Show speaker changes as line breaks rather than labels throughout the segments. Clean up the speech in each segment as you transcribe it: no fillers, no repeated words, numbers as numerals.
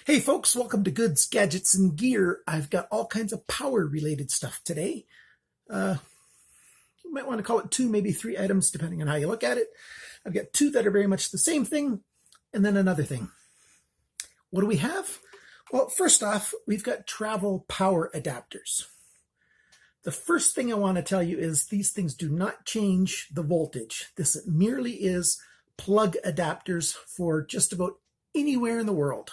Hey folks, welcome to Goods, Gadgets, and Gear. I've got all kinds of power related stuff today. You might want to call it two, maybe three items, depending on how you look at it. I've got two that are very much the same thing, and then another thing. What do we have? Well, first off, we've got travel power adapters. The first thing I want to tell you is these things do not change the voltage. This merely is plug adapters for just about anywhere in the world.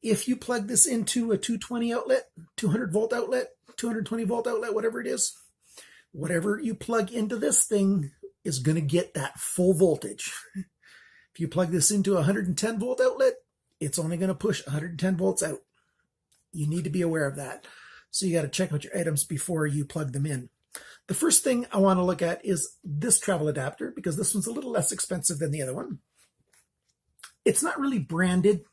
If you plug this into a 220 outlet, 200 volt outlet, 220 volt outlet, whatever it is, whatever you plug into this thing is going to get that full voltage. If you plug this into a 110 volt outlet, it's only going to push 110 volts out. You need to be aware of that. So you got to check out your items before you plug them in. The first thing I want to look at is this travel adapter, because this one's a little less expensive than the other one. It's not really branded.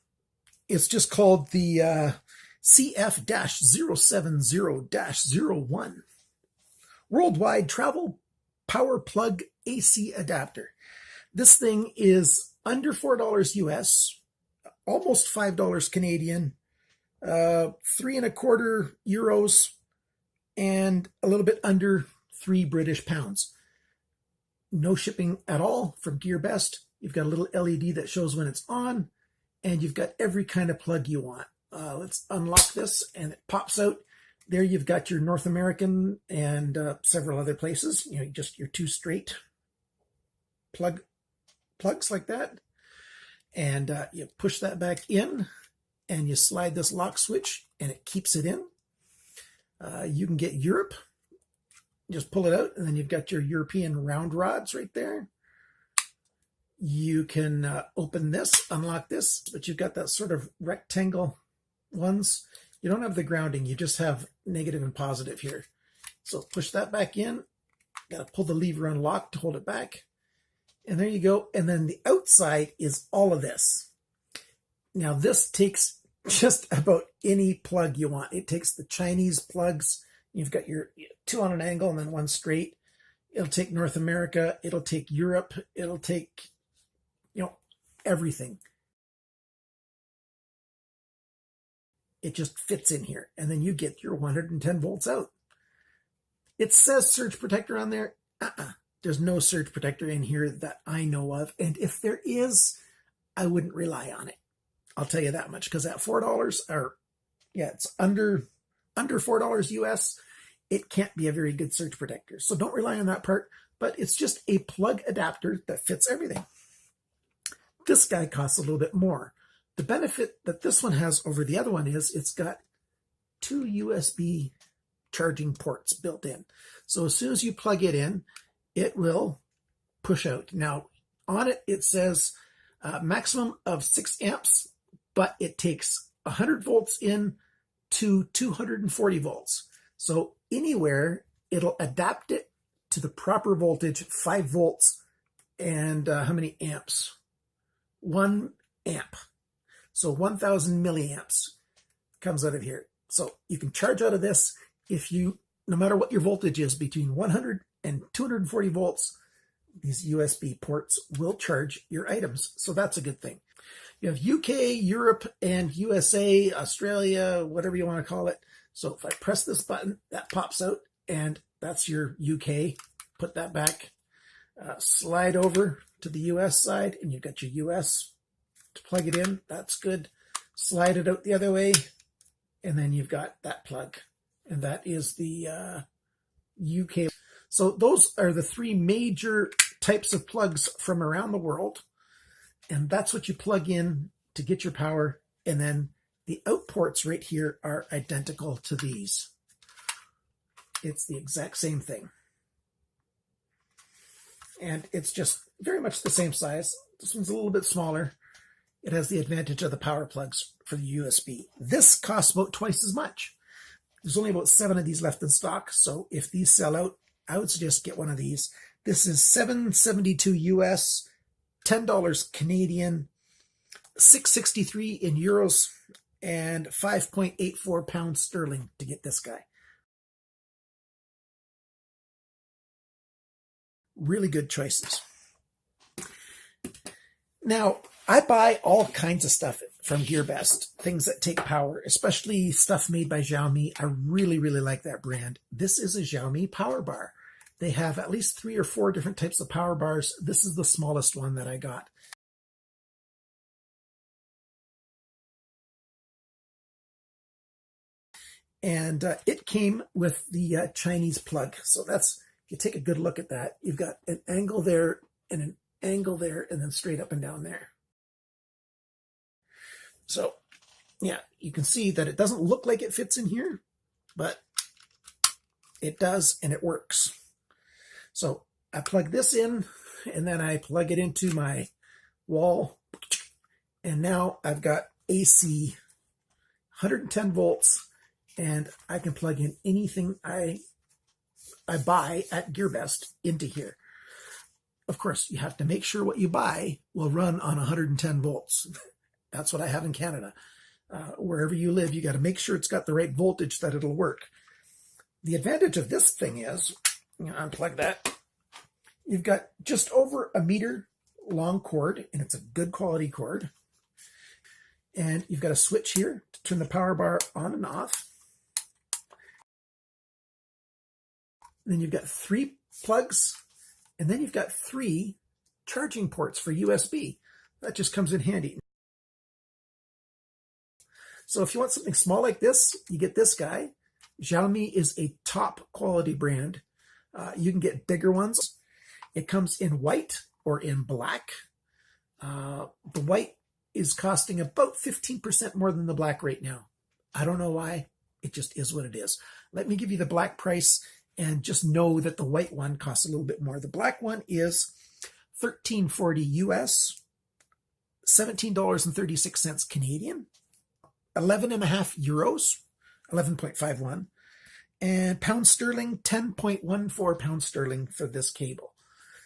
It's just called the CF-070-01 Worldwide Travel Power Plug AC Adapter. This thing is under $4 US, almost $5 Canadian, 3.25 euros, and a little bit under 3 British pounds. No shipping at all from GearBest. You've got a little LED that shows when it's on, and you've got every kind of plug you want. Let's unlock this, and it pops out. There you've got your North American and several other places. You know, just your two straight plugs like that. And you push that back in, and you slide this lock switch, and it keeps it in. You can get Europe. Just pull it out, and then you've got your European round rods right there. You can open this, unlock this, but you've got that sort of rectangle ones. You don't have the grounding, you just have negative and positive here. So push that back in. Got to pull the lever unlock to hold it back. And there you go. And then the outside is all of this. Now this takes just about any plug you want. It takes the Chinese plugs. You've got your two on an angle and then one straight. It'll take North America. It'll take Europe. It'll take, everything. It just fits in here, and then you get your 110 volts out. It says surge protector on there. There's no surge protector in here that I know of, and if there is, I wouldn't rely on it. I'll tell you that much, because at $4, it's under $4 US, it can't be a very good surge protector. So don't rely on that part, but it's just a plug adapter that fits everything. This guy costs a little bit more. The benefit that this one has over the other one is it's got two USB charging ports built in. So as soon as you plug it in, it will push out. Now, on it, it says maximum of 6 amps, but it takes 100 volts in to 240 volts. So anywhere, it'll adapt it to the proper voltage, 5 volts, and how many amps? 1 amp. So 1,000 milliamps comes out of here. So you can charge out of this no matter what your voltage is, between 100 and 240 volts, these USB ports will charge your items. So that's a good thing. You have UK, Europe, and USA, Australia, whatever you want to call it. So if I press this button, that pops out, and that's your UK. Put that back. Slide over to the US side, and you've got your US to plug it in. That's good. Slide it out the other way, and then you've got that plug, and that is the UK. So those are the three major types of plugs from around the world, and that's what you plug in to get your power. And then the out ports right here are identical to these. It's the exact same thing. And it's just very much the same size. This one's a little bit smaller. It has the advantage of the power plugs for the USB. This costs about twice as much. There's only about 7 of these left in stock. So if these sell out, I would suggest get one of these. This is $7.72 US, $10 Canadian, $6.63 in euros, and 5.84 pounds sterling to get this guy. Really good choices. Now, I buy all kinds of stuff from GearBest, things that take power, especially stuff made by Xiaomi. I really, really like that brand. This is a Xiaomi power bar. They have at least 3 or 4 different types of power bars. This is the smallest one that I got. And it came with the Chinese plug. So that's, you take a good look at that. You've got an angle there and an angle there and then straight up and down there. So yeah, you can see that it doesn't look like it fits in here, but it does and it works. So I plug this in and then I plug it into my wall. And now I've got AC, 110 volts, and I can plug in anything I buy at GearBest into here. Of course, you have to make sure what you buy will run on 110 volts. That's what I have in Canada. Wherever you live, you got to make sure it's got the right voltage that it'll work. The advantage of this thing is, I'm going to unplug that. You've got just over a meter long cord, and it's a good quality cord. And you've got a switch here to turn the power bar on and off. And then you've got 3 plugs, and then you've got 3 charging ports for USB. That just comes in handy. So if you want something small like this, you get this guy. Xiaomi is a top quality brand. You can get bigger ones. It comes in white or in black. The white is costing about 15% more than the black right now. I don't know why. It just is what it is. Let me give you the black price and just know that the white one costs a little bit more. The black one is $13.40 US, $17.36 Canadian, 11.5 euros, 11.51, and pound sterling, 10.14 pounds sterling for this cable.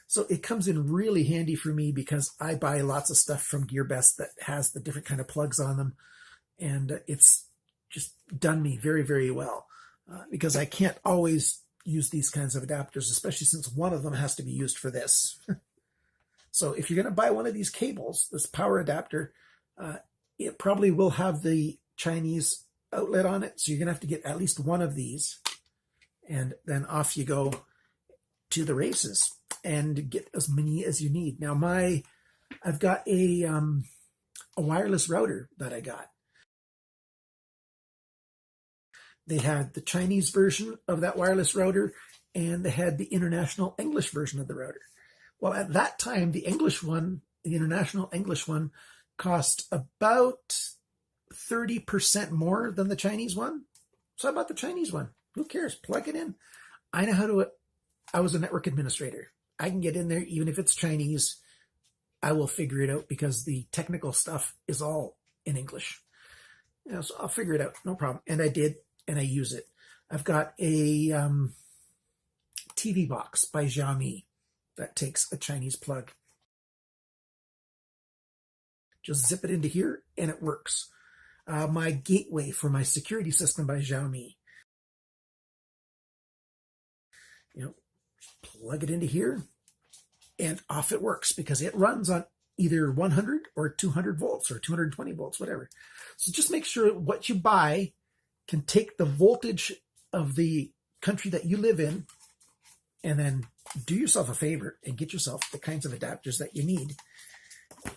So it comes in really handy for me because I buy lots of stuff from GearBest that has the different kind of plugs on them. And it's just done me very, very well because I can't always use these kinds of adapters, especially since one of them has to be used for this. So if you're going to buy one of these cables, this power adapter, it probably will have the Chinese outlet on it. So you're going to have to get at least one of these. And then off you go to the races and get as many as you need. Now I've got a wireless router that I got. They had the Chinese version of that wireless router, and they had the international English version of the router. Well, at that time, the English one, the international English one, cost about 30% more than the Chinese one. So I bought the Chinese one. Who cares? Plug it in. I know how to. I was a network administrator. I can get in there, even if it's Chinese. I will figure it out because the technical stuff is all in English. So I'll figure it out. No problem. And I did. And I use it. I've got a TV box by Xiaomi that takes a Chinese plug. Just zip it into here and it works. My gateway for my security system by Xiaomi. Plug it into here and off it works because it runs on either 100 or 200 volts or 220 volts, whatever. So just make sure what you buy can take the voltage of the country that you live in and then do yourself a favor and get yourself the kinds of adapters that you need.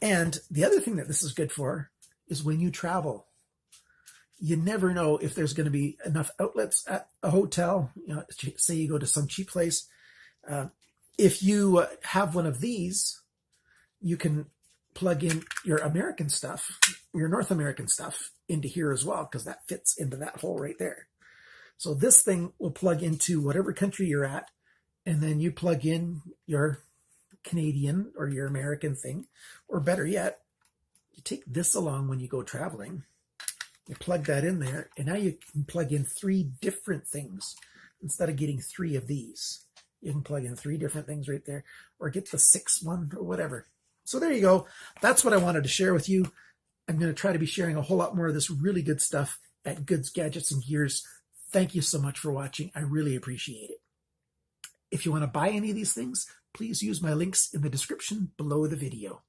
And the other thing that this is good for is when you travel. You never know if there's going to be enough outlets at a hotel. Say you go to some cheap place. If you have one of these, you can plug in your American stuff, your North American stuff into here as well, because that fits into that hole right there. So this thing will plug into whatever country you're at, and then you plug in your Canadian or your American thing, or better yet, you take this along when you go traveling, you plug that in there, and now you can plug in 3 different things instead of getting 3 of these. You can plug in 3 different things right there, or get the 6th one or whatever. So there you go. That's what I wanted to share with you. I'm going to try to be sharing a whole lot more of this really good stuff at Goods, Gadgets, and Gears. Thank you so much for watching. I really appreciate it. If you want to buy any of these things, please use my links in the description below the video.